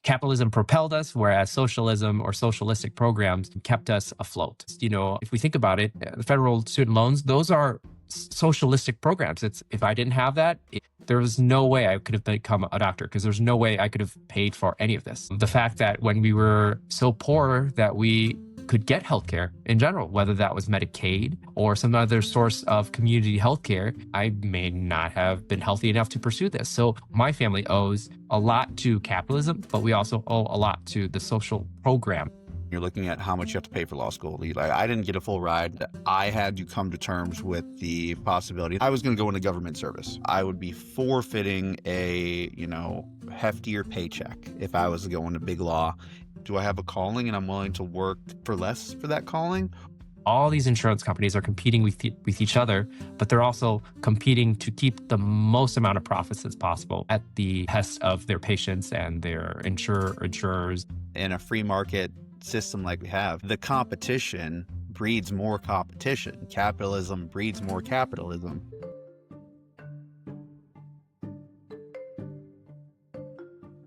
Capitalism propelled us, whereas socialism or socialistic programs kept us afloat. If we think about it, the federal student loans, those are socialistic programs. If I didn't have that, there was no way I could have become a doctor, because there's no way I could have paid for any of this. The fact that when we were so poor that we could get healthcare in general, whether that was Medicaid or some other source of community healthcare, I may not have been healthy enough to pursue this. So my family owes a lot to capitalism, but we also owe a lot to the social program. You're looking at how much you have to pay for law school. I didn't get a full ride. I had to come to terms with the possibility I was going to go into government service. I would be forfeiting a, heftier paycheck if I was to go into big law. Do I have a calling and I'm willing to work for less for that calling? All these insurance companies are competing with each other, but they're also competing to keep the most amount of profits as possible at the behest of their patients and their insurers. In a free market system like we have, the competition breeds more competition. Capitalism breeds more capitalism.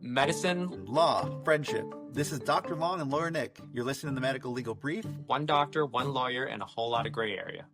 Medicine, law, friendship. This is Dr. Long and Lawyer Nik. You're listening to the Medico-Legal Brief. One doctor, one lawyer, and a whole lot of gray area.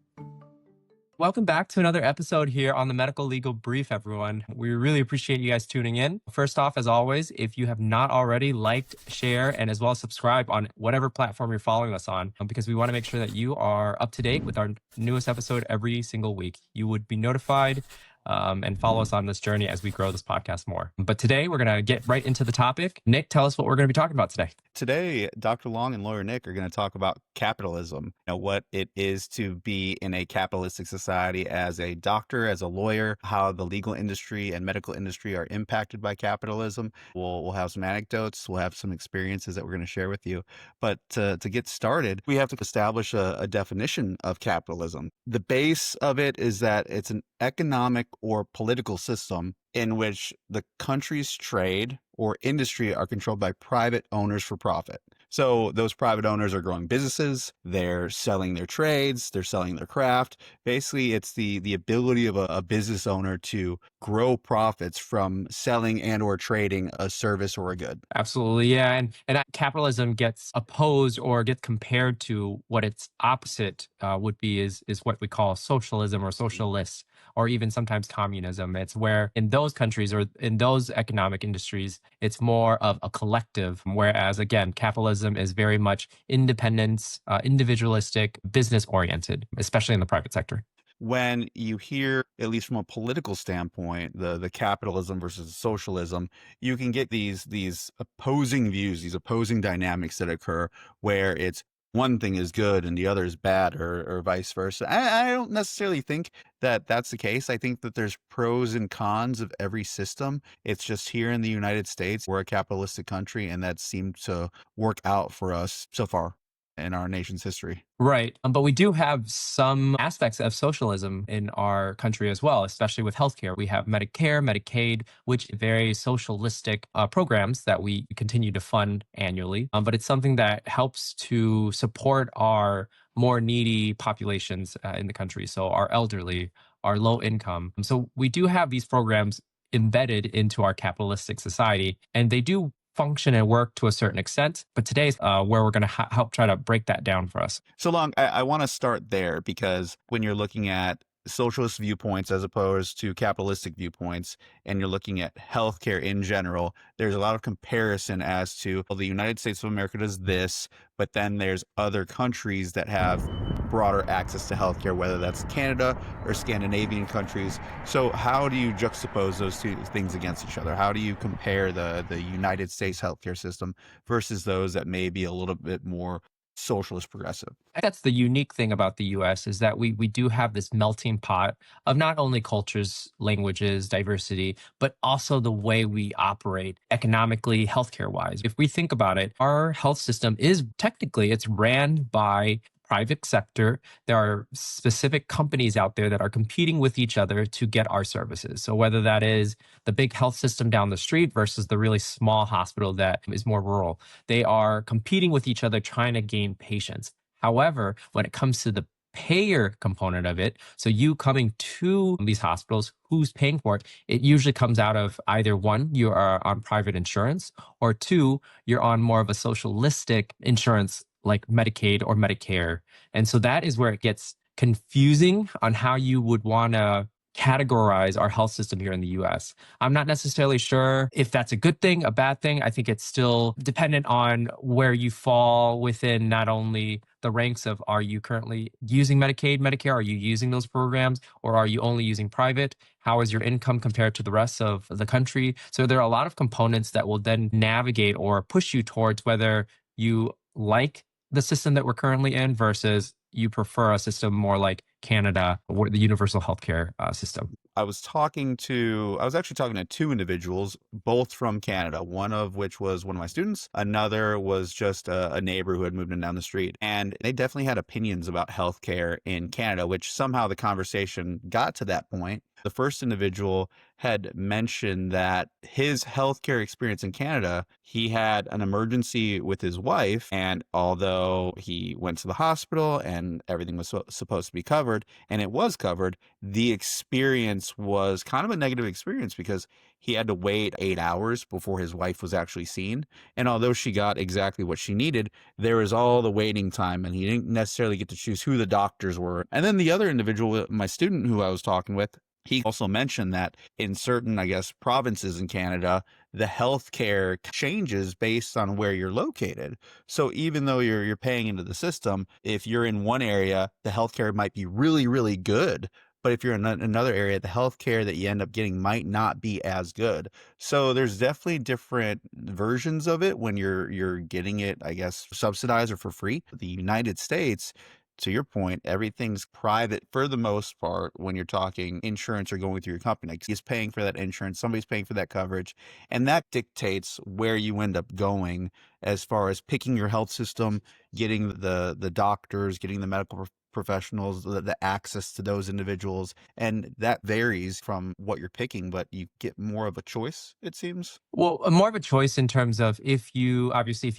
Welcome back to another episode here on the Medico-Legal Brief, everyone. We really appreciate you guys tuning in. First off, as always, if you have not already liked, share, and as well as subscribe on whatever platform you're following us on, because we want to make sure that you are up to date with our newest episode every single week. You would be notified and follow us on this journey as we grow this podcast more. But today, we're going to get right into the topic. Nik, tell us what we're going to be talking about today. Today, Dr. Long and Lawyer Nik are going to talk about capitalism, what it is to be in a capitalistic society as a doctor, as a lawyer, how the legal industry and medical industry are impacted by capitalism. We'll have some anecdotes, we'll have some experiences that we're going to share with you. But to get started, we have to establish a definition of capitalism. The base of it is that it's an economic or political system in which the country's trade or industry are controlled by private owners for profit. So those private owners are growing businesses, they're selling their trades, they're selling their craft. Basically, it's the ability of a business owner to grow profits from selling and or trading a service or a good. Absolutely, yeah. And capitalism gets opposed or gets compared to what its opposite would be is what we call socialism or socialists, or even sometimes communism. It's where in those countries or in those economic industries, it's more of a collective, whereas again, capitalism is very much independence, individualistic, business oriented, especially in the private sector. When you hear, at least from a political standpoint, the capitalism versus socialism, you can get these opposing views, these opposing dynamics that occur where it's one thing is good and the other is bad, or vice versa. I don't necessarily think that that's the case. I think that there's pros and cons of every system. It's just here in the United States, we're a capitalistic country, and that seemed to work out for us so far in our nation's history. Right. But we do have some aspects of socialism in our country as well, especially with healthcare. We have Medicare, Medicaid, which are very socialistic programs that we continue to fund annually. But it's something that helps to support our more needy populations in the country. So our elderly, our low income. So we do have these programs embedded into our capitalistic society, and they do function and work to a certain extent. But today's where we're going to help try to break that down for us. So Long, I want to start there, because when you're looking at socialist viewpoints as opposed to capitalistic viewpoints, and you're looking at healthcare in general, there's a lot of comparison as to, well, the United States of America does this, but then there's other countries that have broader access to healthcare, whether that's Canada or Scandinavian countries. So how do you juxtapose those two things against each other? How do you compare the United States healthcare system versus those that may be a little bit more socialist progressive? That's the unique thing about the US is that we do have this melting pot of not only cultures, languages, diversity, but also the way we operate economically, healthcare wise. If we think about it, our health system is technically, it's ran by private sector. There are specific companies out there that are competing with each other to get our services. So whether that is the big health system down the street versus the really small hospital that is more rural, they are competing with each other trying to gain patients. However, when it comes to the payer component of it, so you coming to these hospitals, who's paying for it? It usually comes out of either one, you are on private insurance, or two, you're on more of a socialistic insurance like Medicaid or Medicare. And so that is where it gets confusing on how you would want to categorize our health system here in the US. I'm not necessarily sure if that's a good thing, a bad thing. I think it's still dependent on where you fall within not only the ranks of, are you currently using Medicaid, Medicare? Are you using those programs, or are you only using private? How is your income compared to the rest of the country? So there are a lot of components that will then navigate or push you towards whether you like the system that we're currently in versus you prefer a system more like Canada or the universal healthcare system. I was actually talking to two individuals, both from Canada, one of which was one of my students. Another was just a neighbor who had moved in down the street. And they definitely had opinions about healthcare in Canada, which somehow the conversation got to that point. The first individual had mentioned that his healthcare experience in Canada, he had an emergency with his wife. And although he went to the hospital and everything was supposed to be covered, and it was covered, the experience was kind of a negative experience because he had to wait 8 hours before his wife was actually seen. And although she got exactly what she needed, there was all the waiting time and he didn't necessarily get to choose who the doctors were. And then the other individual, my student who I was talking with, he also mentioned that in certain, I guess, provinces in Canada, the healthcare changes based on where you're located. So even though you're paying into the system, if you're in one area, the healthcare might be really, really good. But if you're in another area, the healthcare that you end up getting might not be as good. So there's definitely different versions of it when you're getting it, I guess, subsidized or for free. The United States, to your point, everything's private for the most part when you're talking insurance or going through your company. Like, he's paying for that insurance, somebody's paying for that coverage, and that dictates where you end up going as far as picking your health system, getting the doctors, getting the medical professionals, the access to those individuals. And that varies from what you're picking, but you get more of a choice, it seems. Well, more of a choice in terms of, if you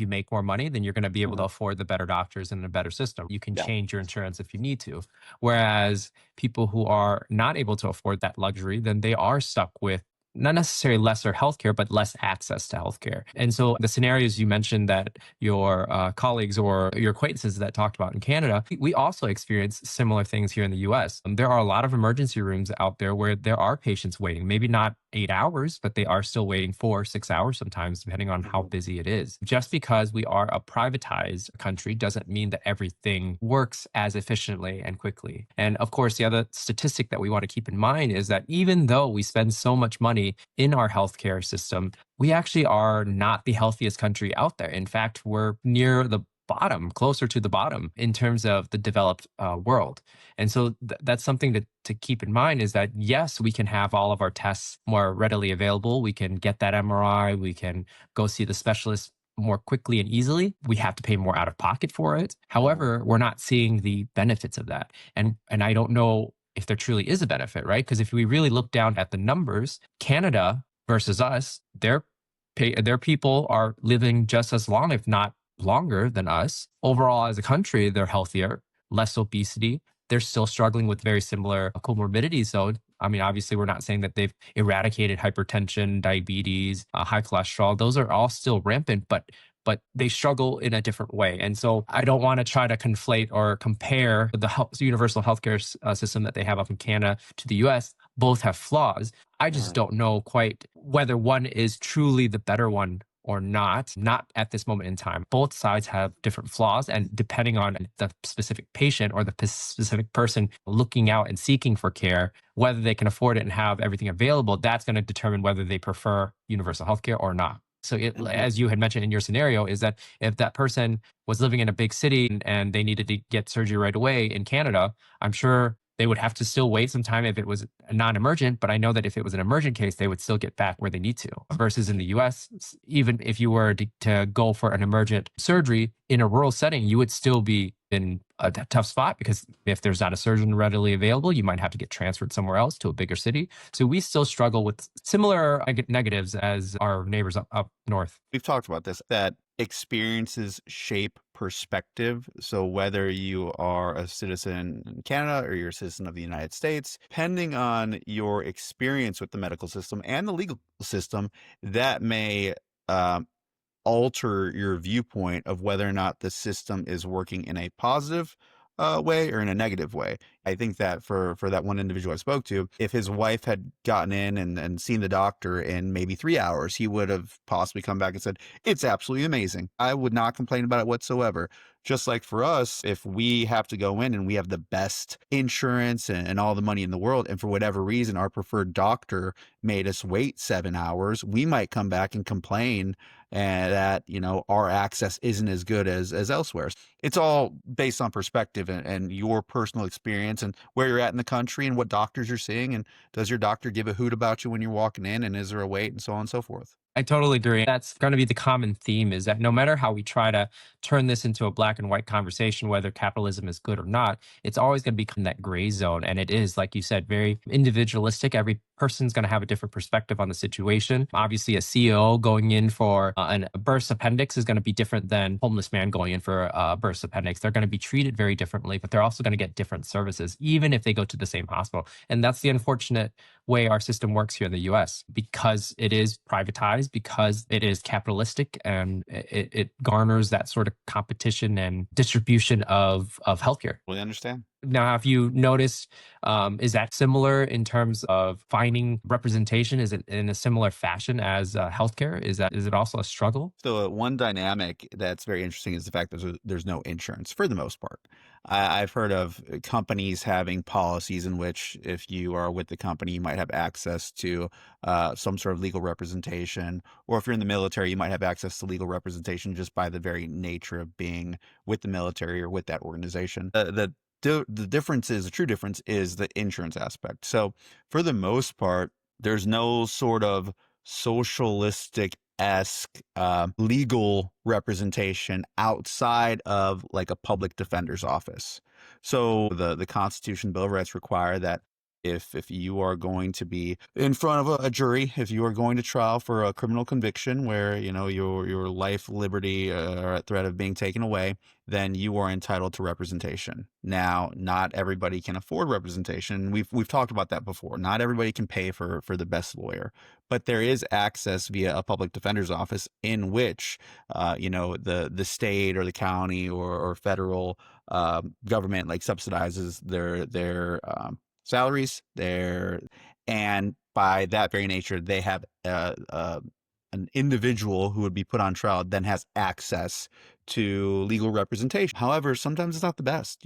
make more money, then you're going to be able to afford the better doctors and a better system. You can Yeah. change your insurance if you need to. Whereas people who are not able to afford that luxury, then they are stuck with not necessarily lesser healthcare, but less access to healthcare. And so the scenarios you mentioned that your colleagues or your acquaintances that talked about in Canada, we also experience similar things here in the US. There are a lot of emergency rooms out there where there are patients waiting, maybe not 8 hours, but they are still waiting 4 or 6 hours sometimes, depending on how busy it is. Just because we are a privatized country doesn't mean that everything works as efficiently and quickly. And of course, the other statistic that we want to keep in mind is that even though we spend so much money in our healthcare system, we actually are not the healthiest country out there. In fact, we're near the bottom, closer to the bottom in terms of the developed world. And so that's something to keep in mind, is that yes, we can have all of our tests more readily available. We can get that MRI. We can go see the specialist more quickly and easily. We have to pay more out of pocket for it. However, we're not seeing the benefits of that. And I don't know if there truly is a benefit, right? Because if we really look down at the numbers, Canada versus us, their people are living just as long, if not longer than us. Overall, as a country, they're healthier, less obesity. They're still struggling with very similar comorbidities. So, I mean, obviously, we're not saying that they've eradicated hypertension, diabetes, high cholesterol. Those are all still rampant, but they struggle in a different way. And so I don't want to try to conflate or compare the universal healthcare system that they have up in Canada to the US. Both have flaws. I just don't know quite whether one is truly the better one or not at this moment in time. Both sides have different flaws, and depending on the specific patient or the specific person looking out and seeking for care, whether they can afford it and have everything available, that's going to determine whether they prefer universal healthcare or not. So as you had mentioned in your scenario, is that if that person was living in a big city and they needed to get surgery right away in Canada, I'm sure they would have to still wait some time if it was non-emergent, but I know that if it was an emergent case, they would still get back where they need to. Versus in the US, even if you were to go for an emergent surgery in a rural setting, you would still be in a tough spot, because if there's not a surgeon readily available, you might have to get transferred somewhere else to a bigger city. So we still struggle with similar negatives as our neighbors up north. We've talked about this, that experiences shape perspective. So whether you are a citizen in Canada or you're a citizen of the United States, depending on your experience with the medical system and the legal system, that may alter your viewpoint of whether or not the system is working in a positive way or in a negative way. I think that for that one individual I spoke to, if his wife had gotten in and seen the doctor in maybe 3 hours, he would have possibly come back and said, it's absolutely amazing. I would not complain about it whatsoever. Just like for us, if we have to go in and we have the best insurance and all the money in the world, and for whatever reason, our preferred doctor made us wait 7 hours, we might come back and complain and that, our access isn't as good as elsewhere. It's all based on perspective and your personal experience and where you're at in the country and what doctors you're seeing. And does your doctor give a hoot about you when you're walking in? And is there a wait, and so on and so forth? I totally agree. That's going to be the common theme, is that no matter how we try to turn this into a black and white conversation, whether capitalism is good or not, it's always going to become that gray zone. And it is, like you said, very individualistic. Every person's going to have a different perspective on the situation. Obviously, a CEO going in for a burst appendix is going to be different than a homeless man going in for a burst appendix. They're going to be treated very differently, but they're also going to get different services, even if they go to the same hospital. And that's the unfortunate way our system works here in the US, because it is privatized, because it is capitalistic, and it garners that sort of competition and distribution of healthcare. We understand. Now, have you noticed, is that similar in terms of finding representation? Is it in a similar fashion as healthcare? Is it also a struggle? So one dynamic that's very interesting is the fact that there's no insurance for the most part. I've heard of companies having policies in which if you are with the company, you might have access to some sort of legal representation, or if you're in the military, you might have access to legal representation just by the very nature of being with the military or with that organization. The difference is, the true difference is the insurance aspect. So for the most part, there's no sort of socialistic-esque legal representation outside of like a public defender's office. So the Constitution, Bill of Rights require that if you are going to be in front of a jury, if you are going to trial for a criminal conviction where your life, liberty are at threat of being taken away, then you are entitled to representation. Now, not everybody can afford representation. We've talked about that before. Not everybody can pay for the best lawyer, but there is access via a public defender's office in which the state or the county or federal government like subsidizes their salaries there, and by that very nature, they have an individual who would be put on trial then has access to legal representation. However, sometimes it's not the best.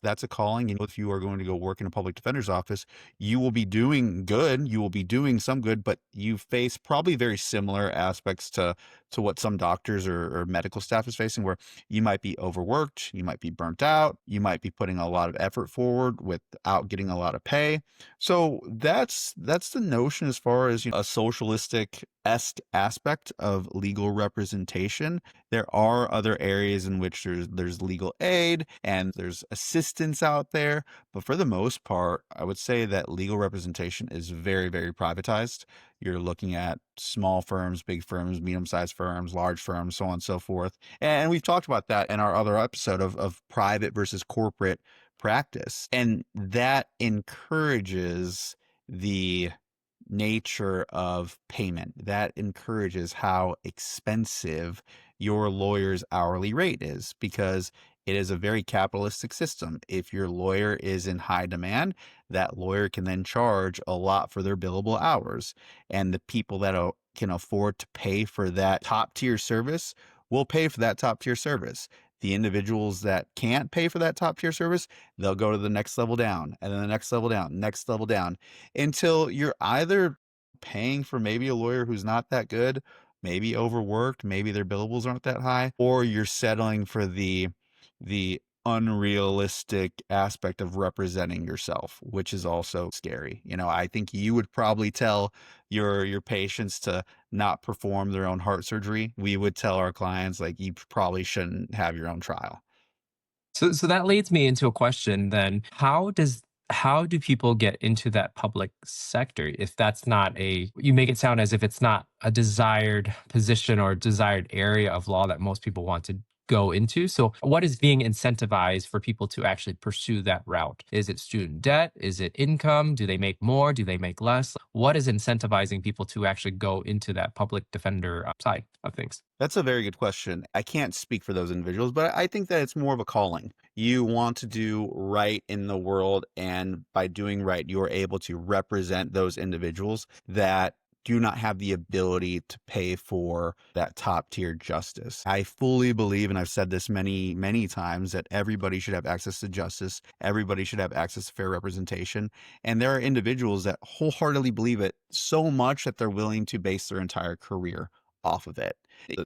That's a calling. If you are going to go work in a public defender's office, you will be doing good. You will be doing some good, but you face probably very similar aspects to what some doctors or medical staff is facing, where you might be overworked, you might be burnt out, you might be putting a lot of effort forward without getting a lot of pay. So that's the notion as far as a socialistic-esque aspect of legal representation. There are other areas in which there's legal aid and there's assistance out there, but for the most part, I would say that legal representation is very, very privatized. You're looking at small firms, big firms, medium-sized firms, large firms, so on and so forth. And we've talked about that in our other episode of private versus corporate practice. And that encourages the nature of payment. That encourages how expensive your lawyer's hourly rate is, because it is a very capitalistic system. If your lawyer is in high demand, that lawyer can then charge a lot for their billable hours. And the people that can afford to pay for that top tier service will pay for that top tier service. The individuals that can't pay for that top tier service, they'll go to the next level down, and then the next level down, next level down, until you're either paying for maybe a lawyer who's not that good, maybe overworked, maybe their billables aren't that high, or you're settling for the unrealistic aspect of representing yourself, which is also scary. I think you would probably tell your patients to not perform their own heart surgery. We would tell our clients, like, you probably shouldn't have your own trial. So that leads me into a question then. How do people get into that public sector if that's not you make it sound as if it's not a desired position or desired area of law that most people want to go into. So what is being incentivized for people to actually pursue that route? Is it student debt? Is it income? Do they make more? Do they make less? What is incentivizing people to actually go into that public defender side of things? That's a very good question. I can't speak for those individuals, but I think that it's more of a calling. You want to do right in the world, and by doing right, you are able to represent those individuals that do not have the ability to pay for that top tier justice. I fully believe, and I've said this many, many times, that everybody should have access to justice. Everybody should have access to fair representation. And there are individuals that wholeheartedly believe it so much that they're willing to base their entire career off of it.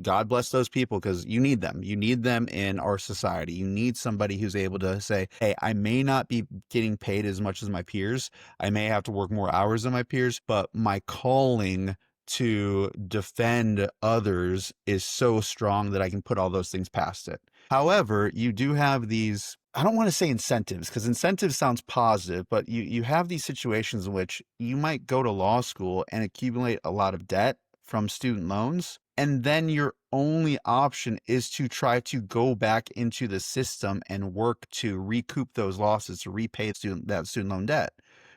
God bless those people, because you need them. You need them in our society. You need somebody who's able to say, hey, I may not be getting paid as much as my peers. I may have to work more hours than my peers, but my calling to defend others is so strong that I can put all those things past it. However, you do have these, I don't want to say incentives, because incentives sounds positive, but you have these situations in which you might go to law school and accumulate a lot of debt from student loans. And then your only option is to try to go back into the system and work to recoup those losses, to repay that student loan debt.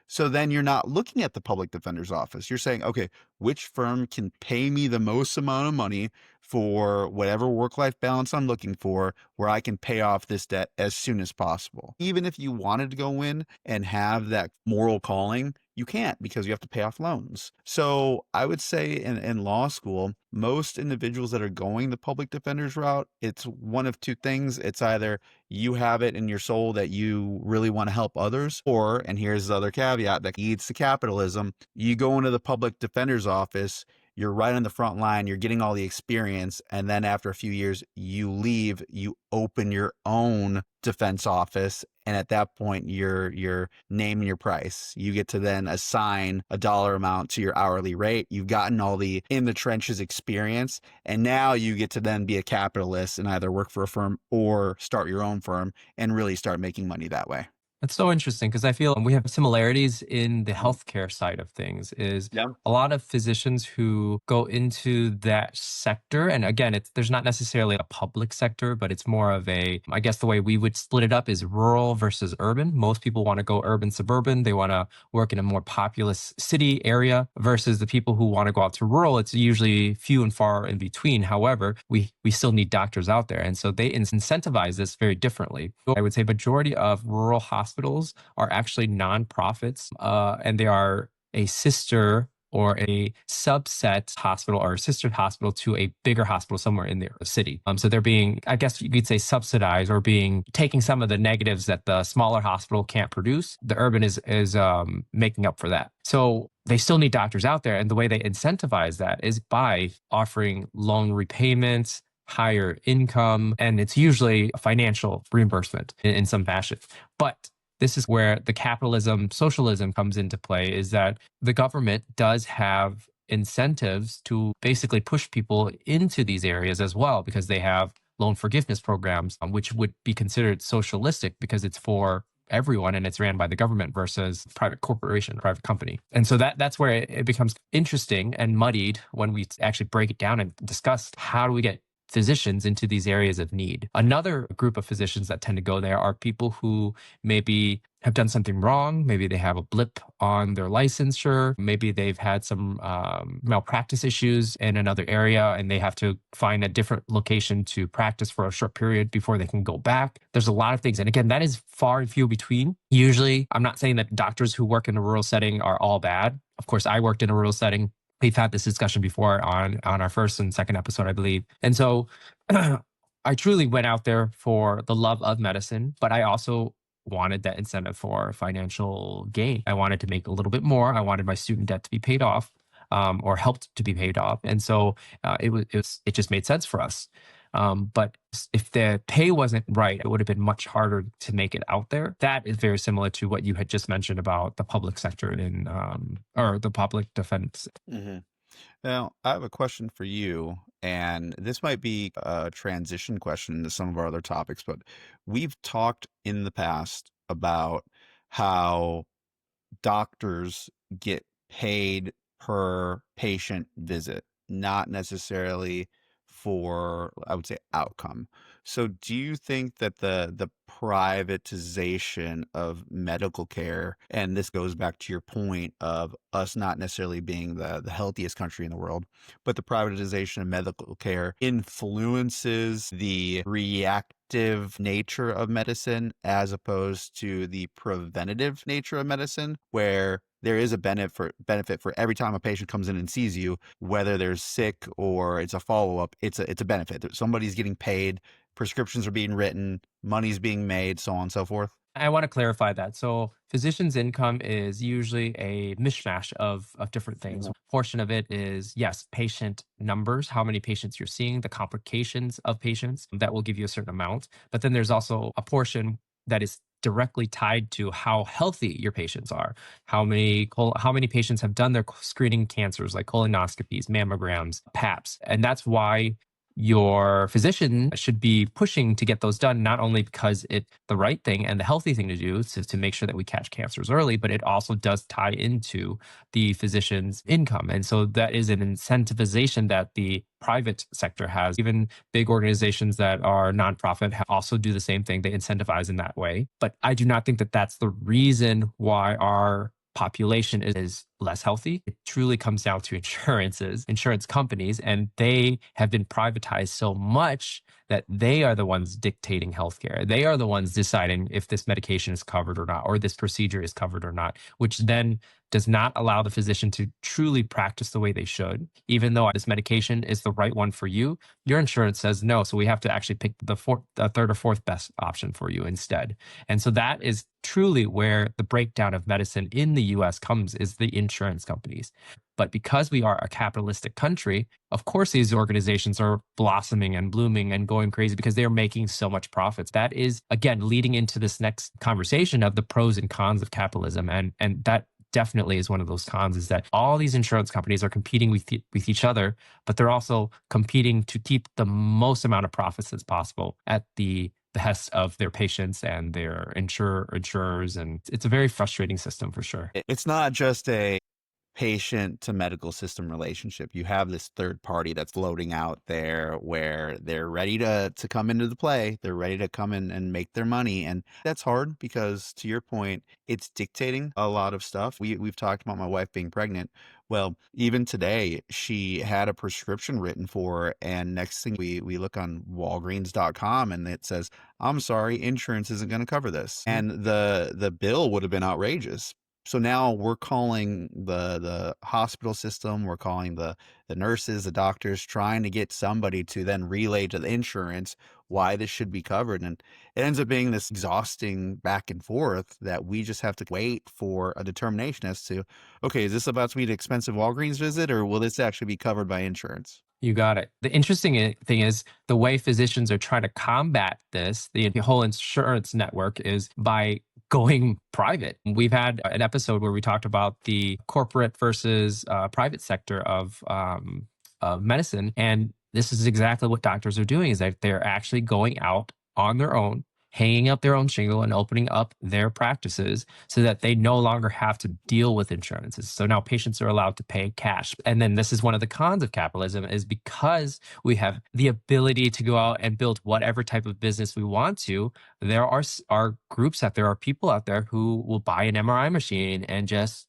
So then you're not looking at the public defender's office. You're saying, okay, which firm can pay me the most amount of money for whatever work-life balance I'm looking for, where I can pay off this debt as soon as possible. Even if you wanted to go in and have that moral calling, you can't, because you have to pay off loans. So I would say in law school, most individuals that are going the public defender's route, it's one of two things. It's either you have it in your soul that you really want to help others, or, and here's the other caveat that leads to capitalism, you go into the public defender's office, you're right on the front line, you're getting all the experience, and then after a few years, you leave, you open your own defense office, and at that point, you're naming your price. You get to then assign a dollar amount to your hourly rate. You've gotten all the in the trenches experience, and now you get to then be a capitalist and either work for a firm or start your own firm and really start making money that way. That's so interesting, because I feel we have similarities in the healthcare side of things. Is Yeah. a lot of physicians who go into that sector, and again, there's not necessarily a public sector, but it's more of a, I guess the way we would split it up is rural versus urban. Most people want to go urban, suburban. They want to work in a more populous city area, versus the people who want to go out to rural. It's usually few and far in between. However, we still need doctors out there, and so they incentivize this very differently. I would say majority of rural hospitals are actually nonprofits, and they are a sister or a subset hospital or a sister hospital to a bigger hospital somewhere in the city. So they're being, I guess you could say, subsidized, or taking some of the negatives that the smaller hospital can't produce. The urban is making up for that. So they still need doctors out there, and the way they incentivize that is by offering loan repayments, higher income, and it's usually a financial reimbursement in some fashion. But this is where the capitalism, socialism comes into play, is that the government does have incentives to basically push people into these areas as well, because they have loan forgiveness programs, which would be considered socialistic because it's for everyone and it's ran by the government versus private corporation, private company. And so that's where it becomes interesting and muddied when we actually break it down and discuss how do we get physicians into these areas of need. Another group of physicians that tend to go there are people who maybe have done something wrong. Maybe they have a blip on their licensure. Maybe they've had some malpractice issues in another area, and they have to find a different location to practice for a short period before they can go back. There's a lot of things. And again, that is far and few between. Usually, I'm not saying that doctors who work in a rural setting are all bad. Of course, I worked in a rural setting. We've had this discussion before on our first and second episode, I believe. And so I truly went out there for the love of medicine, but I also wanted that incentive for financial gain. I wanted to make a little bit more. I wanted my student debt to be paid off, or helped to be paid off. And so it just made sense for us. But if the pay wasn't right, it would have been much harder to make it out there. That is very similar to what you had just mentioned about the public sector or the public defense. Mm-hmm. Now, I have a question for you, and this might be a transition question to some of our other topics, but we've talked in the past about how doctors get paid per patient visit, not necessarily for, I would say, outcome. So do you think that the privatization of medical care, and this goes back to your point of us not necessarily being the healthiest country in the world, but the privatization of medical care influences the reactive nature of medicine as opposed to the preventative nature of medicine, where there is a benefit for every time a patient comes in and sees you, whether they're sick or it's a follow-up, it's a benefit. Somebody's getting paid, prescriptions are being written, money's being made, so on and so forth. I want to clarify that. So, physician's income is usually a mishmash of different things. Portion of it is, yes, patient numbers, how many patients you're seeing, the complications of patients, that will give you a certain amount. But then there's also a portion that is directly tied to how healthy your patients are. How many patients have done their screening cancers like colonoscopies, mammograms, PAPs. And that's why your physician should be pushing to get those done, not only because it's the right thing and the healthy thing to do to make sure that we catch cancers early, but it also does tie into the physician's income. And so that is an incentivization that the private sector has. Even big organizations that are nonprofit also do the same thing. They incentivize in that way. But I do not think that that's the reason why our population is less healthy. It truly comes down to insurance companies, and they have been privatized so much that they are the ones dictating healthcare. They are the ones deciding if this medication is covered or not, or this procedure is covered or not, which then does not allow the physician to truly practice the way they should. Even though this medication is the right one for you, your insurance says no. So we have to actually pick the third or fourth best option for you instead. And so that is truly where the breakdown of medicine in the US comes, is the insurance companies. But because we are a capitalistic country, of course, these organizations are blossoming and blooming and going crazy because they're making so much profits. That is, again, leading into this next conversation of the pros and cons of capitalism. And that definitely is one of those cons, is that all these insurance companies are competing with each other, but they're also competing to keep the most amount of profits as possible at the behest of their patients and their insurers. And it's a very frustrating system for sure. It's not just a patient to medical system relationship. You have this third party that's floating out there where they're ready to come into the play. They're ready to come in and make their money. And that's hard because, to your point, it's dictating a lot of stuff. We've talked about my wife being pregnant. Well, even today, she had a prescription written for her, and next thing we look on Walgreens.com and it says, "I'm sorry, insurance isn't going to cover this." And the bill would have been outrageous. So now we're calling the hospital system, we're calling the nurses, the doctors, trying to get somebody to then relay to the insurance why this should be covered. And it ends up being this exhausting back and forth that we just have to wait for a determination as to, okay, is this about to be an expensive Walgreens visit, or will this actually be covered by insurance? You got it. The interesting thing is the way physicians are trying to combat this, the whole insurance network, is by going private. We've had an episode where we talked about the corporate versus private sector of medicine. And this is exactly what doctors are doing, is that they're actually going out on their own, hanging up their own shingle and opening up their practices so that they no longer have to deal with insurances. So now patients are allowed to pay cash. And then this is one of the cons of capitalism, is because we have the ability to go out and build whatever type of business we want to, there are groups out there, are people out there who will buy an MRI machine and just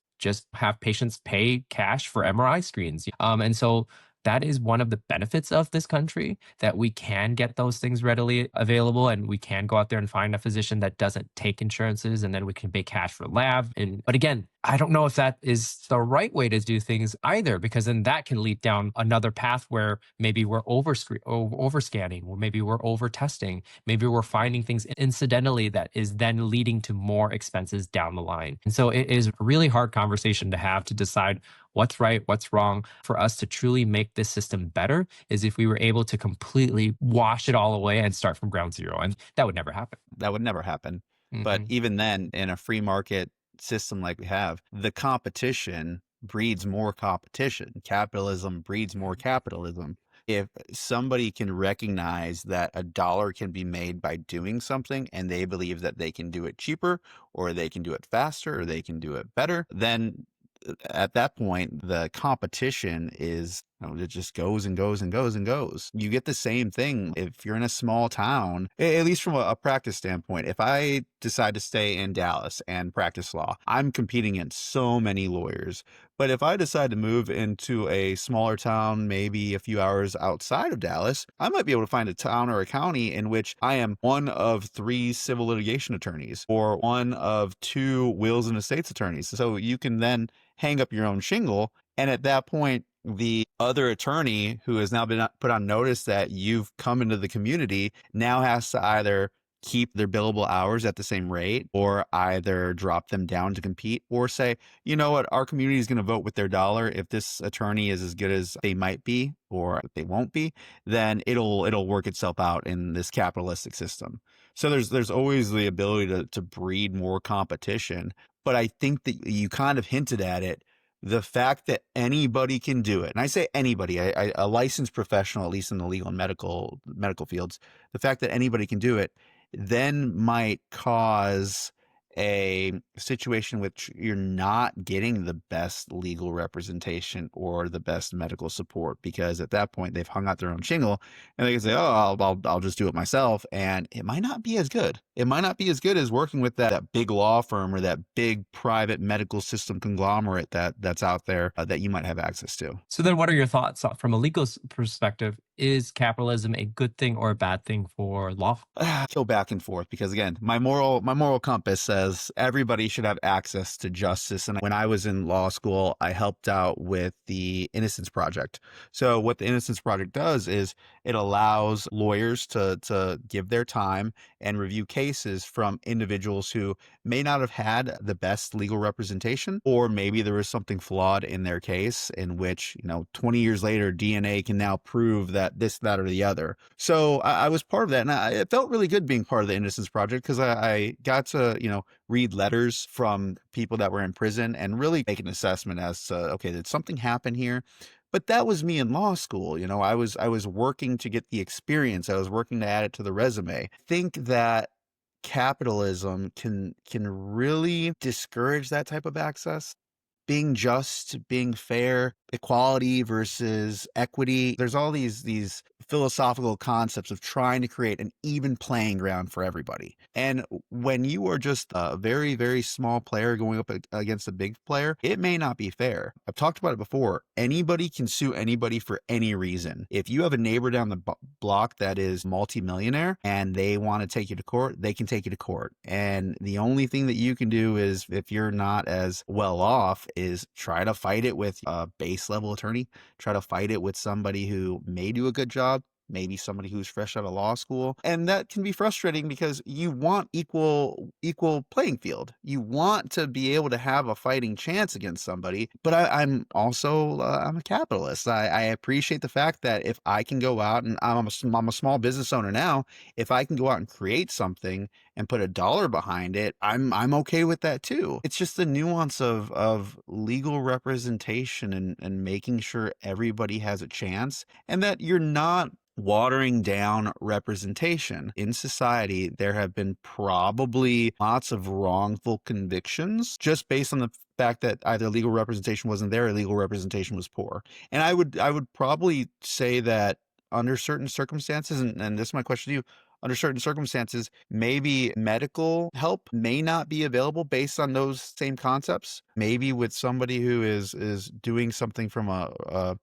have patients pay cash for MRI screens. And so that is one of the benefits of this country, that we can get those things readily available, and we can go out there and find a physician that doesn't take insurances, and then we can pay cash for lab. But again, I don't know if that is the right way to do things either, because then that can lead down another path where maybe we're over scanning, or maybe we're over testing, maybe we're finding things incidentally that is then leading to more expenses down the line. And so it is a really hard conversation to have, to decide what's right, what's wrong. For us to truly make this system better is if we were able to completely wash it all away and start from ground zero. And that would never happen. That would never happen. But even then, in a free market system like we have, the competition breeds more competition. Capitalism breeds more capitalism. If somebody can recognize that a dollar can be made by doing something, and they believe that they can do it cheaper, or they can do it faster, or they can do it better, then at that point, the competition is It just goes and goes and goes and goes. You get the same thing if you're in a small town, at least from a practice standpoint. If I decide to stay in Dallas and practice law, I'm competing against so many lawyers. But if I decide to move into a smaller town, maybe a few hours outside of Dallas, I might be able to find a town or a county in which I am one of 3 civil litigation attorneys or one of 2 wills and estates attorneys. So you can then hang up your own shingle. And at that point, the other attorney who has now been put on notice that you've come into the community now has to either keep their billable hours at the same rate or either drop them down to compete or say, you know what, our community is going to vote with their dollar. If this attorney is as good as they might be or they won't be, then it'll work itself out in this capitalistic system. So there's always the ability to breed more competition. But I think that you kind of hinted at it. The fact that anybody can do it, and I say anybody, a licensed professional, at least in the legal and medical fields, the fact that anybody can do it then might cause a situation which you're not getting the best legal representation or the best medical support, because at that point they've hung out their own shingle and they can say, oh, I'll just do it myself. And it might not be as good. It might not be as good as working with that big law firm or that big private medical system conglomerate that's out there that you might have access to. So then what are your thoughts from a legal perspective? Is capitalism a good thing or a bad thing for law? Go back and forth because again, my moral compass says everybody should have access to justice. And when I was in law school, I helped out with the Innocence Project. So what the Innocence Project does is it allows lawyers to give their time and review cases from individuals who may not have had the best legal representation, or maybe there was something flawed in their case in which, 20 years later, DNA can now prove that this, that, or the other. So I was part of that. And it felt really good being part of the Innocence Project because I got to, read letters from people that were in prison and really make an assessment as to, okay, did something happen here? But that was me in law school. I was working to get the experience. I was working to add it to the resume. I think that capitalism can really discourage that type of access. Being just, being fair, equality versus equity. There's all these philosophical concepts of trying to create an even playing ground for everybody. And when you are just a very, very small player going up against a big player, it may not be fair. I've talked about it before. Anybody can sue anybody for any reason. If you have a neighbor down the block that is multimillionaire and they want to take you to court, they can take you to court. And the only thing that you can do is, if you're not as well off, is try to fight it with a base level attorney, try to fight it with somebody who may do a good job, maybe somebody who's fresh out of law school. And that can be frustrating because you want equal playing field. You want to be able to have a fighting chance against somebody. But I'm also, I'm a capitalist. I appreciate the fact that if I can go out and I'm a small business owner now, if I can go out and create something and put $1 behind it, I'm okay with that too. It's just the nuance of legal representation and making sure everybody has a chance and that you're not watering down representation. In society, there have been probably lots of wrongful convictions just based on the fact that either legal representation wasn't there or legal representation was poor. And I would probably say that under certain circumstances, and this is my question to you, under certain circumstances, maybe medical help may not be available based on those same concepts. Maybe with somebody who is doing something from a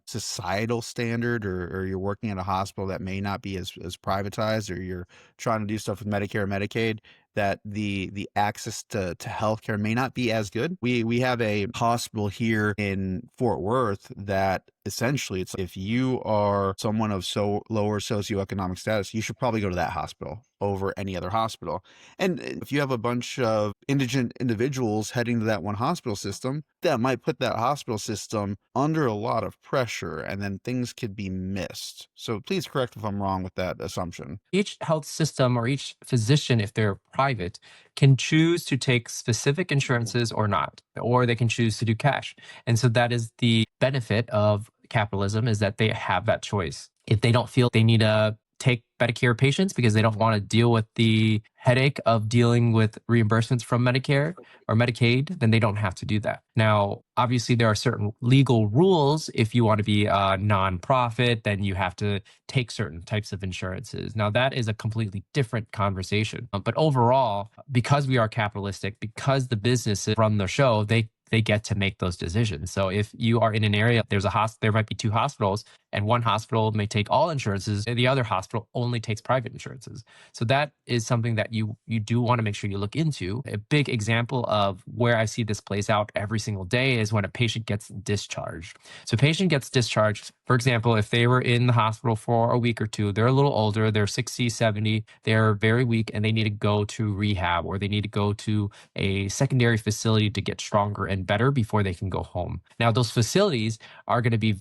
societal standard, or you're working at a hospital that may not be as privatized, or you're trying to do stuff with Medicare or Medicaid, that the access to healthcare may not be as good. We have a hospital here in Fort Worth that essentially, it's if you are someone of lower socioeconomic status, you should probably go to that hospital over any other hospital. And if you have a bunch of indigent individuals heading to that one hospital system, that might put that hospital system under a lot of pressure, and then things could be missed. So please correct if I'm wrong with that assumption. Each health system or each physician, if they're private, can choose to take specific insurances or not, or they can choose to do cash. And so that is the benefit of capitalism, is that they have that choice. If they don't feel they need to take Medicare patients because they don't want to deal with the headache of dealing with reimbursements from Medicare or Medicaid, then they don't have to do that. Now, obviously, there are certain legal rules. If you want to be a nonprofit, then you have to take certain types of insurances. Now, that is a completely different conversation. But overall, because we are capitalistic, because the businesses run the show, they get to make those decisions. So if you are in an area, there might be two hospitals, and one hospital may take all insurances, and the other hospital only takes private insurances. So that is something that you do want to make sure you look into. A big example of where I see this plays out every single day is when a patient gets discharged. So a patient gets discharged, for example, if they were in the hospital for a week or two, they're a little older, they're 60, 70, they're very weak, and they need to go to rehab, or they need to go to a secondary facility to get stronger and better before they can go home. Now, those facilities are going to be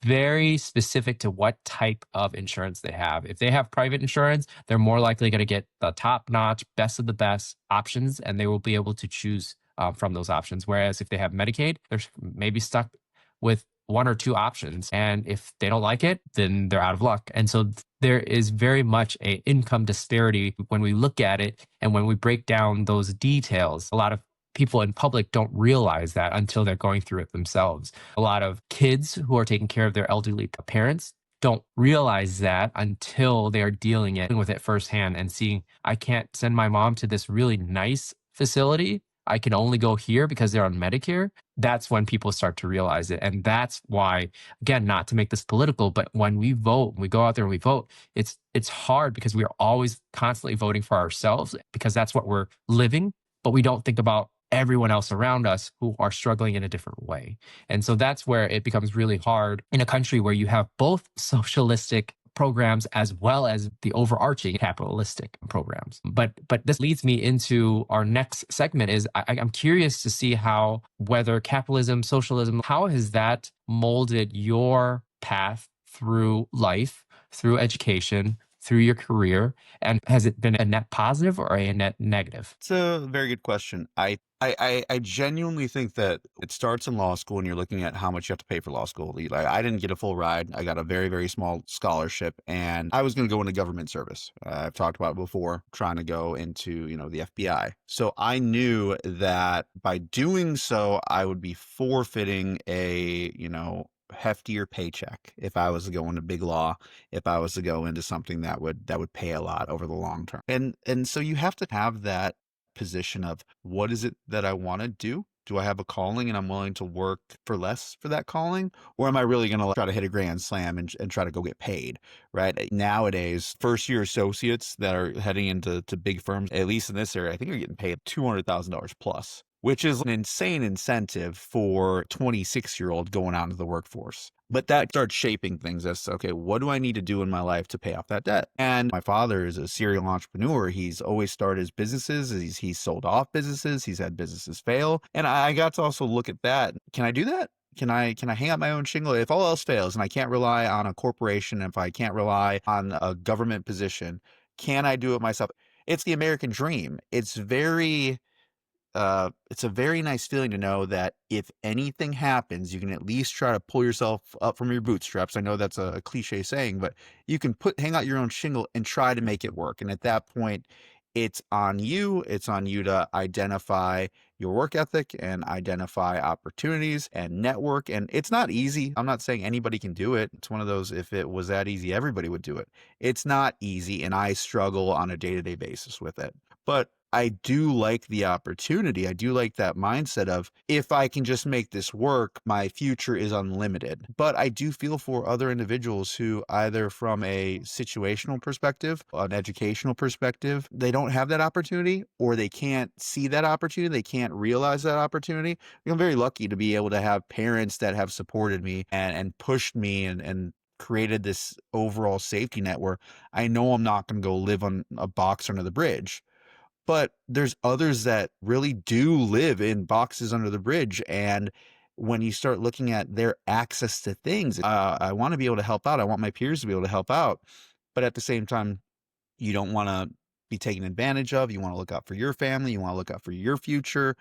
very specific to what type of insurance they have. If they have private insurance, they're more likely going to get the top notch, best of the best options, and they will be able to choose from those options. Whereas if they have Medicaid, they're maybe stuck with one or two options. And if they don't like it, then they're out of luck. And so there is very much a income disparity when we look at it and when we break down those details. A lot of people in public don't realize that until they're going through it themselves. A lot of kids who are taking care of their elderly parents don't realize that until they are dealing with it firsthand and seeing, I can't send my mom to this really nice facility. I can only go here because they're on Medicare. That's when people start to realize it. And that's why, again, not to make this political, but when we vote, we go out there and we vote, it's hard because we are always constantly voting for ourselves because that's what we're living, but we don't think about everyone else around us who are struggling in a different way. And so that's where it becomes really hard in a country where you have both socialistic programs as well as the overarching capitalistic programs. But this leads me into our next segment is I'm curious to see how whether capitalism, socialism, how has that molded your path through life, through education, through your career? And has it been a net positive or a net negative? It's a very good question. I genuinely think that it starts in law school and you're looking at how much you have to pay for law school. I didn't get a full ride. I got a very, very small scholarship and I was going to go into government service. I've talked about it before, trying to go into, the FBI. So I knew that by doing so, I would be forfeiting a, heftier paycheck if I was to go into big law, if I was to go into something that would pay a lot over the long term. And so you have to have that position of what is it that I want to do? Do I have a calling and I'm willing to work for less for that calling? Or am I really going to try to hit a grand slam and try to go get paid, right? Nowadays, first year associates that are heading into big firms, at least in this area, I think are getting paid $200,000 plus, which is an insane incentive for a 26-year-old going out into the workforce. But that starts shaping things as, okay, what do I need to do in my life to pay off that debt? And my father is a serial entrepreneur. He's always started his businesses. He's sold off businesses. He's had businesses fail. And I got to also look at that. Can I do that? Can I hang out my own shingle if all else fails and I can't rely on a corporation, if I can't rely on a government position, can I do it myself? It's the American dream. It's a very nice feeling to know that if anything happens, you can at least try to pull yourself up from your bootstraps. I know that's a cliche saying, but you can hang out your own shingle and try to make it work. And at that point, it's on you. It's on you to identify your work ethic and identify opportunities and network. And it's not easy. I'm not saying anybody can do it. It's one of those, if it was that easy, everybody would do it. It's not easy. And I struggle on a day-to-day basis with it. But I do like the opportunity. I do like that mindset of if I can just make this work, my future is unlimited. But I do feel for other individuals who either from a situational perspective, an educational perspective, they don't have that opportunity or they can't see that opportunity. They can't realize that opportunity. I'm very lucky to be able to have parents that have supported me and pushed me and created this overall safety net where I know I'm not going to go live on a box under the bridge. But there's others that really do live in boxes under the bridge. And when you start looking at their access to things, I want to be able to help out. I want my peers to be able to help out. But at the same time, you don't want to be taken advantage of. You want to look out for your family. You want to look out for your future.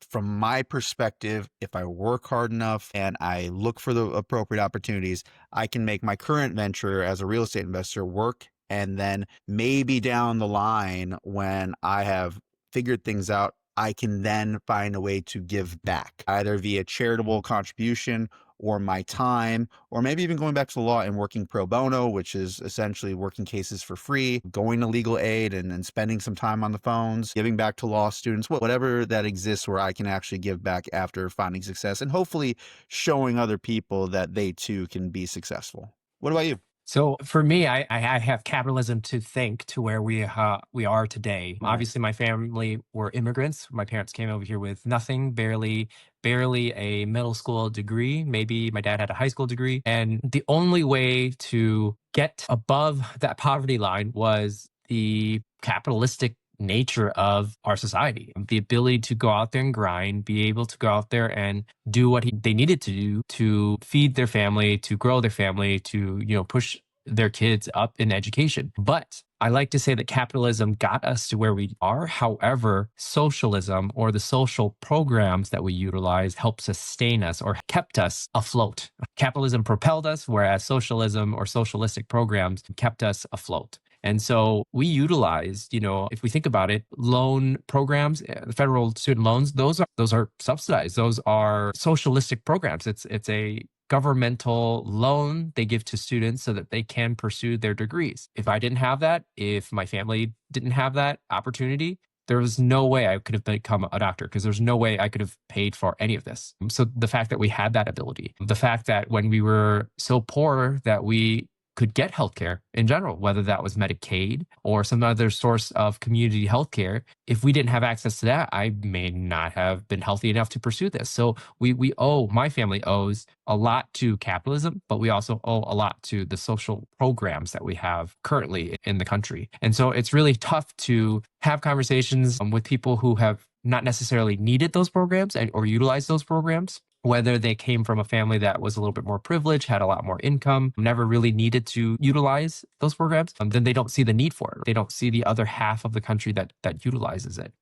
From my perspective, if I work hard enough and I look for the appropriate opportunities, I can make my current venture as a real estate investor work And then maybe down the line, when I have figured things out, I can then find a way to give back, either via charitable contribution or my time, or maybe even going back to the law and working pro bono, which is essentially working cases for free, going to legal aid and spending some time on the phones, giving back to law students, whatever that exists where I can actually give back after finding success and hopefully showing other people that they too can be successful. What about you? So for me, I have capitalism to thank to where we are today. Right. Obviously, my family were immigrants. My parents came over here with nothing, barely a middle school degree. Maybe my dad had a high school degree, and the only way to get above that poverty line was the capitalistic nature of our society, the ability to go out there and grind, be able to go out there and do what they needed to do to feed their family, to grow their family, to push their kids up in education. But I like to say that capitalism got us to where we are. However, socialism or the social programs that we utilize help sustain us or kept us afloat. Capitalism propelled us, whereas socialism or socialistic programs kept us afloat. And so we utilized, if we think about it, loan programs, the federal student loans, those are subsidized. Those are socialistic programs. It's a governmental loan they give to students so that they can pursue their degrees. If I didn't have that, if my family didn't have that opportunity, there was no way I could have become a doctor because there's no way I could have paid for any of this. So the fact that we had that ability, the fact that when we were so poor that we could get healthcare in general, whether that was Medicaid or some other source of community healthcare. If we didn't have access to that, I may not have been healthy enough to pursue this. So my family owes a lot to capitalism, but we also owe a lot to the social programs that we have currently in the country. And so it's really tough to have conversations with people who have not necessarily needed those programs or utilized those programs, whether they came from a family that was a little bit more privileged, had a lot more income, never really needed to utilize those programs, then they don't see the need for it. They don't see the other half of the country that utilizes it.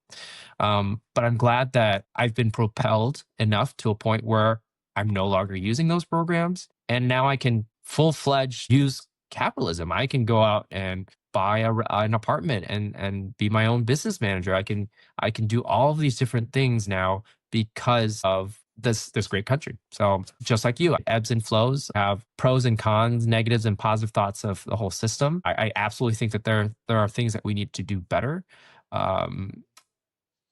But I'm glad that I've been propelled enough to a point where I'm no longer using those programs. And now I can full-fledged use capitalism. I can go out and buy an apartment and be my own business manager. I can do all of these different things now because of this great country. So just like you, ebbs and flows, have pros and cons, negatives and positive thoughts of the whole system. I absolutely think that there are things that we need to do better.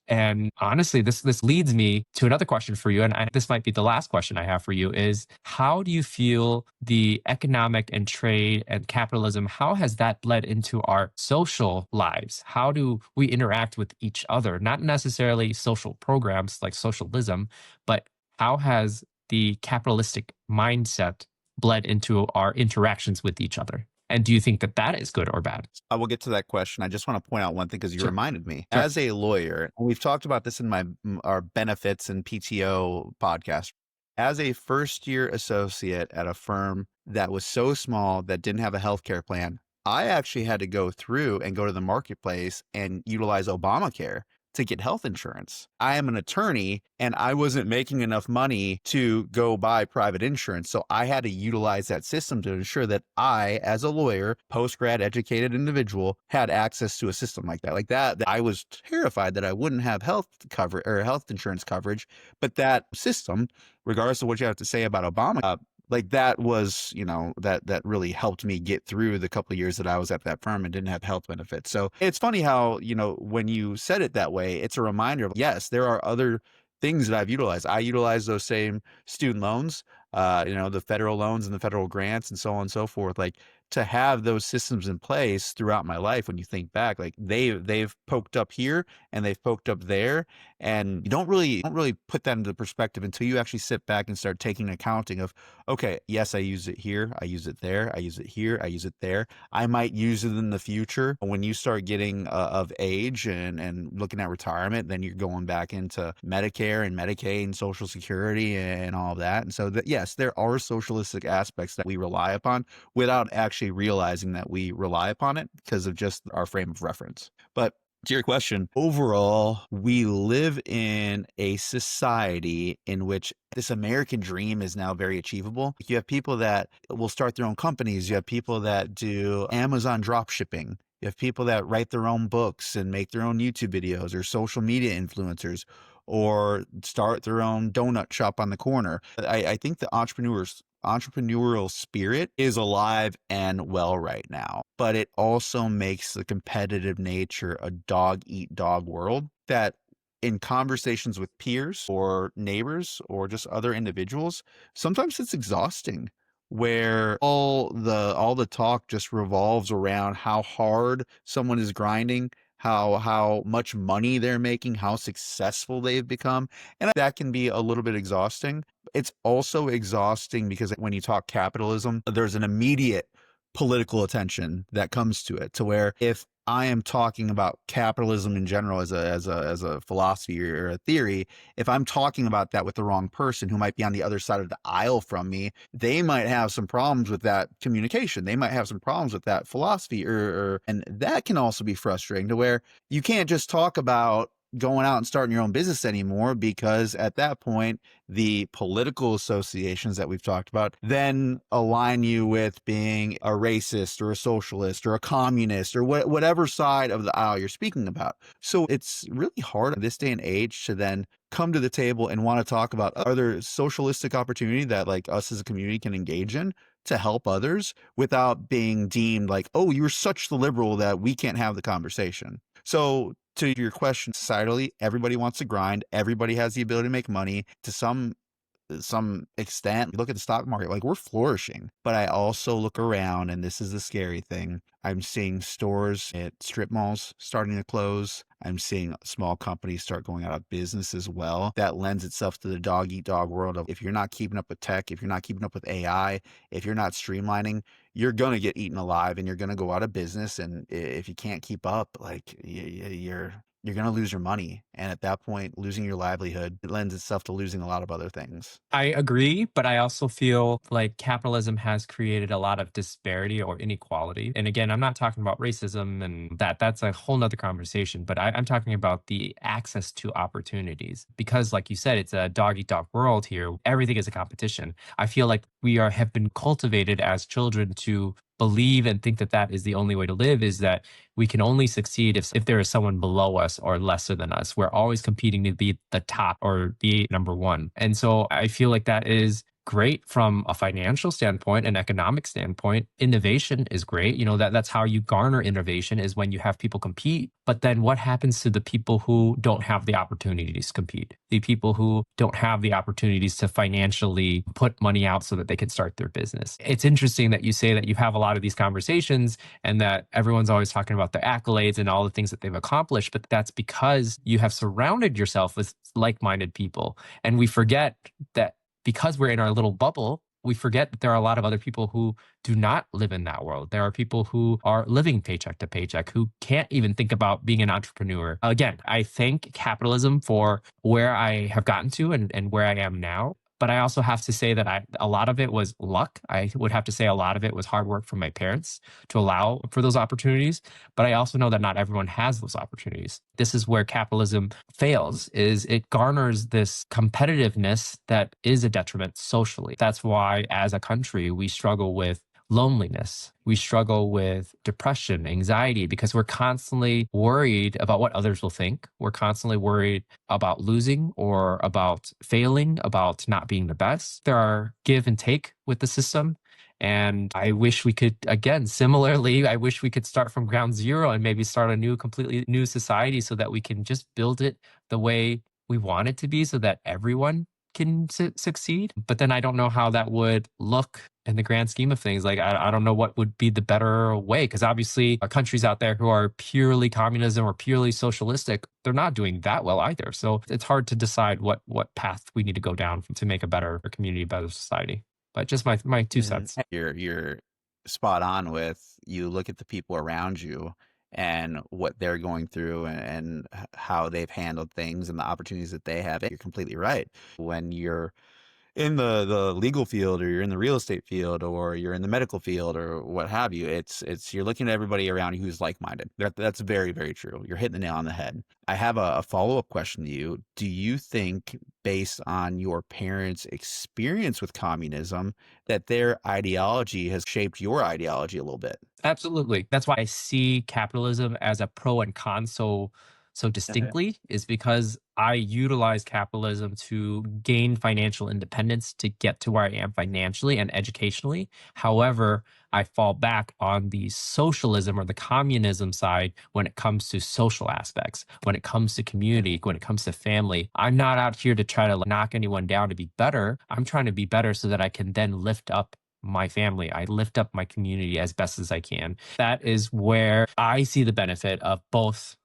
And honestly, this leads me to another question for you. And this might be the last question I have for you is, how do you feel the economic and trade and capitalism, how has that bled into our social lives? How do we interact with each other? Not necessarily social programs like socialism, but how has the capitalistic mindset bled into our interactions with each other? And do you think that that is good or bad? I will get to that question. I just want to point out one thing because you Sure. reminded me. Sure. As a lawyer, and we've talked about this in our benefits and PTO podcast. As a first year associate at a firm that was so small that didn't have a healthcare plan, I actually had to go through and go to the marketplace and utilize Obamacare to get health insurance. I am an attorney and I wasn't making enough money to go buy private insurance. So I had to utilize that system to ensure that I, as a lawyer, post-grad educated individual, had access to a system like that. Like that, I was terrified that I wouldn't have health cover or health insurance coverage, but that system, regardless of what you have to say about Obama, like that was, that really helped me get through the couple of years that I was at that firm and didn't have health benefits. So it's funny how, when you said it that way, it's a reminder of, yes, there are other things that I've utilized. I utilize those same student loans, the federal loans and the federal grants and so on and so forth. Like to have those systems in place throughout my life, when you think back, like they've poked up here and they've poked up there, and you don't really put that into perspective until you actually sit back and start taking accounting of, okay, yes, I use it here, I use it there, I use it here, I use it there. I might use it in the future. When you start getting of age and looking at retirement, then you're going back into Medicare and Medicaid and Social Security and all of that. And so yes, there are socialistic aspects that we rely upon without actually realizing that we rely upon it because of just our frame of reference. But To your question, overall, we live in a society in which this American dream is now very achievable. You have people that will start their own companies. You have people that do Amazon drop shipping. You have people that write their own books and make their own YouTube videos, or social media influencers, or start their own donut shop on the corner. I think the entrepreneurial spirit is alive and well right now, but it also makes the competitive nature a dog eat dog world that, in conversations with peers or neighbors or just other individuals, sometimes it's exhausting, where all the talk just revolves around how hard someone is grinding, how much money they're making, how successful they've become, and that can be a little bit exhausting. It's also exhausting because when you talk capitalism, there's an immediate political attention that comes to it, to where if I am talking about capitalism in general as a philosophy or a theory, if I'm talking about that with the wrong person who might be on the other side of the aisle from me, they might have some problems with that communication. They might have some problems with that philosophy, and that can also be frustrating, to where you can't just talk about going out and starting your own business anymore, because at that point the political associations that we've talked about then align you with being a racist or a socialist or a communist or whatever side of the aisle you're speaking about. So it's really hard in this day and age to then come to the table and want to talk about other socialistic opportunity that, like, us as a community can engage in to help others without being deemed like, oh, you're such the liberal that we can't have the conversation. So to your question, societally, everybody wants to grind. Everybody has the ability to make money to some extent. Look at the stock market, like, we're flourishing. But I also look around, and this is the scary thing. I'm seeing stores at strip malls starting to close. I'm seeing small companies start going out of business as well. That lends itself to the dog eat dog world of, if you're not keeping up with tech, if you're not keeping up with AI, if you're not streamlining, you're going to get eaten alive and you're going to go out of business. And if you can't keep up, like, you're going to lose your money. And at that point, losing your livelihood, it lends itself to losing a lot of other things. I agree, but I also feel like capitalism has created a lot of disparity or inequality. And again, I'm not talking about racism and that's a whole nother conversation, but I'm talking about the access to opportunities. Because like you said, it's a dog eat dog world here. Everything is a competition. I feel like have been cultivated as children to believe and think that that is the only way to live, is that we can only succeed if there is someone below us or lesser than us. We're always competing to be the top or be number one. And so I feel like that is great from a financial standpoint, an economic standpoint. Innovation is great. That's how you garner innovation, is when you have people compete. But then what happens to the people who don't have the opportunities to compete? The people who don't have the opportunities to financially put money out so that they can start their business. It's interesting that you say that you have a lot of these conversations and that everyone's always talking about their accolades and all the things that they've accomplished, but that's because you have surrounded yourself with like-minded people. And we forget that because we're in our little bubble, we forget that there are a lot of other people who do not live in that world. There are people who are living paycheck to paycheck, who can't even think about being an entrepreneur. Again, I thank capitalism for where I have gotten to and where I am now. But I also have to say that a lot of it was luck. I would have to say a lot of it was hard work from my parents to allow for those opportunities. But I also know that not everyone has those opportunities. This is where capitalism fails, is it garners this competitiveness that is a detriment socially. That's why, as a country, we struggle with loneliness. We struggle with depression, anxiety, because we're constantly worried about what others will think. We're constantly worried about losing or about failing, about not being the best. There are give and take with the system. And I wish we could, again, similarly, I wish we could start from ground zero and maybe start a completely new society so that we can just build it the way we want it to be, so that everyone can succeed. But then I don't know how that would look in the grand scheme of things. Like, I don't know what would be the better way, because obviously countries out there who are purely communism or purely socialistic, they're not doing that well either. So it's hard to decide what path we need to go down to make a better community, better society. But just my 2 cents. You're spot on with, you look at the people around you and what they're going through and how they've handled things and the opportunities that they have. You're completely right. When you're in the legal field, or you're in the real estate field, or you're in the medical field, or what have you, it's you're looking at everybody around you who's like-minded. That's very, very true. You're hitting the nail on the head. I have a follow-up question to you. Do you think, based on your parents' experience with communism, that their ideology has shaped your ideology a little bit? Absolutely. That's why I see capitalism as a pro and con so distinctly, is because I utilize capitalism to gain financial independence to get to where I am financially and educationally. However, I fall back on the socialism or the communism side when it comes to social aspects, when it comes to community, when it comes to family. I'm not out here to try to knock anyone down to be better. I'm trying to be better so that I can then lift up my family. I lift up my community as best as I can. That is where I see the benefit of both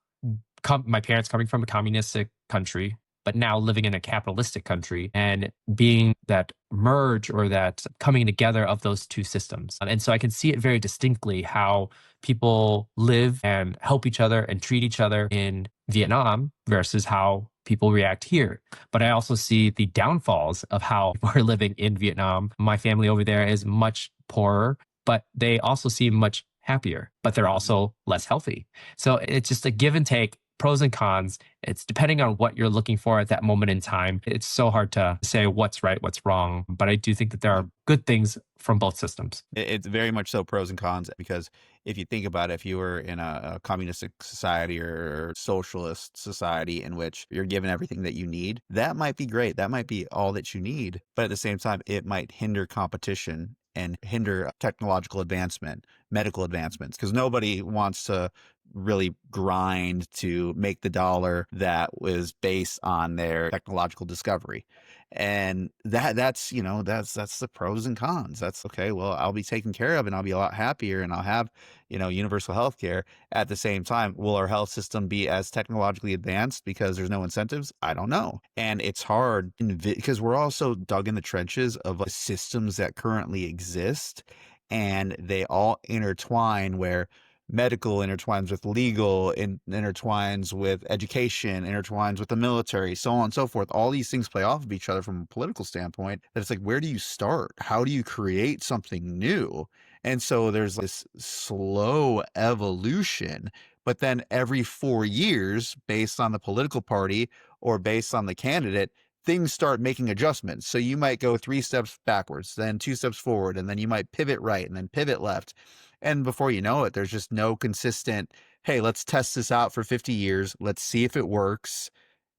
my parents coming from a communistic country, but now living in a capitalistic country and being that merge or that coming together of those two systems. And so I can see it very distinctly how people live and help each other and treat each other in Vietnam versus how people react here. But I also see the downfalls of how people are living in Vietnam. My family over there is much poorer, but they also seem much happier, but they're also less healthy. So it's just a give and take, pros and cons. It's depending on what you're looking for at that moment in time. It's so hard to say what's right, what's wrong. But I do think that there are good things from both systems. It's very much so pros and cons, because if you think about it, if you were in a communistic society or socialist society in which you're given everything that you need, that might be great. That might be all that you need. But at the same time, it might hinder competition and hinder technological advancement, medical advancements, because nobody wants to really grind to make the dollar that was based on their technological discovery. And that's the pros and cons. That's okay. Well, I'll be taken care of and I'll be a lot happier and I'll have, universal health care. At the same time, will our health system be as technologically advanced because there's no incentives? I don't know. And it's hard because we're also dug in the trenches of systems that currently exist, and they all intertwine, where medical intertwines with legal, intertwines with education, intertwines with the military, so on and so forth. All these things play off of each other from a political standpoint. That it's like, where do you start? How do you create something new? And so there's this slow evolution. But then every 4 years, based on the political party or based on the candidate, things start making adjustments. So you might go 3 steps backwards, then 2 steps forward, and then you might pivot right and then pivot left. And before you know it, there's just no consistent, hey, let's test this out for 50 years. Let's see if it works.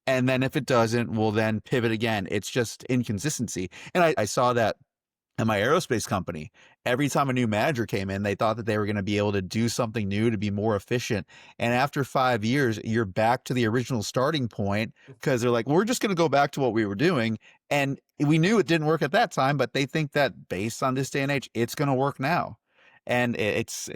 And then if it doesn't, we'll then pivot again. It's just inconsistency. And I saw that in my aerospace company. Every time a new manager came in, they thought that they were going to be able to do something new to be more efficient. And after 5 years, you're back to the original starting point, because they're like, we're just going to go back to what we were doing. And we knew it didn't work at that time, but they think that based on this day and age, it's going to work now. And it's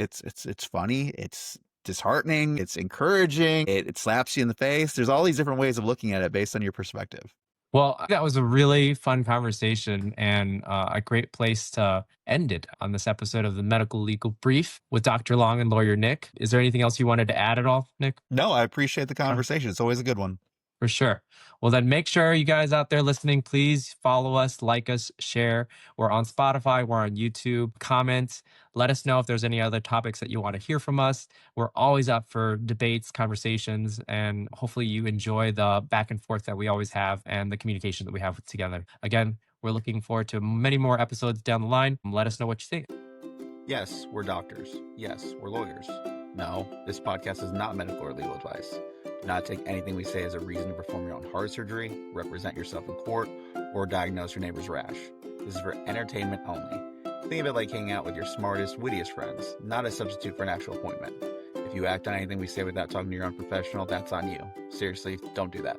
funny. It's disheartening. It's encouraging. It slaps you in the face. There's all these different ways of looking at it based on your perspective. Well, that was a really fun conversation and a great place to end it on this episode of the Medical Legal Brief with Dr. Long and Lawyer Nik. Is there anything else you wanted to add at all, Nick? No, I appreciate the conversation. It's always a good one. For sure. Well, then make sure you guys out there listening, please follow us, like us, share. We're on Spotify, we're on YouTube. Comment. Let us know if there's any other topics that you want to hear from us. We're always up for debates, conversations, and hopefully you enjoy the back and forth that we always have and the communication that we have together. Again, we're looking forward to many more episodes down the line. Let us know what you think. Yes, we're doctors. Yes, we're lawyers. No, this podcast is not medical or legal advice. Do not take anything we say as a reason to perform your own heart surgery, represent yourself in court, or diagnose your neighbor's rash. This is for entertainment only. Think of it like hanging out with your smartest, wittiest friends, not a substitute for an actual appointment. If you act on anything we say without talking to your own professional, that's on you. Seriously, don't do that.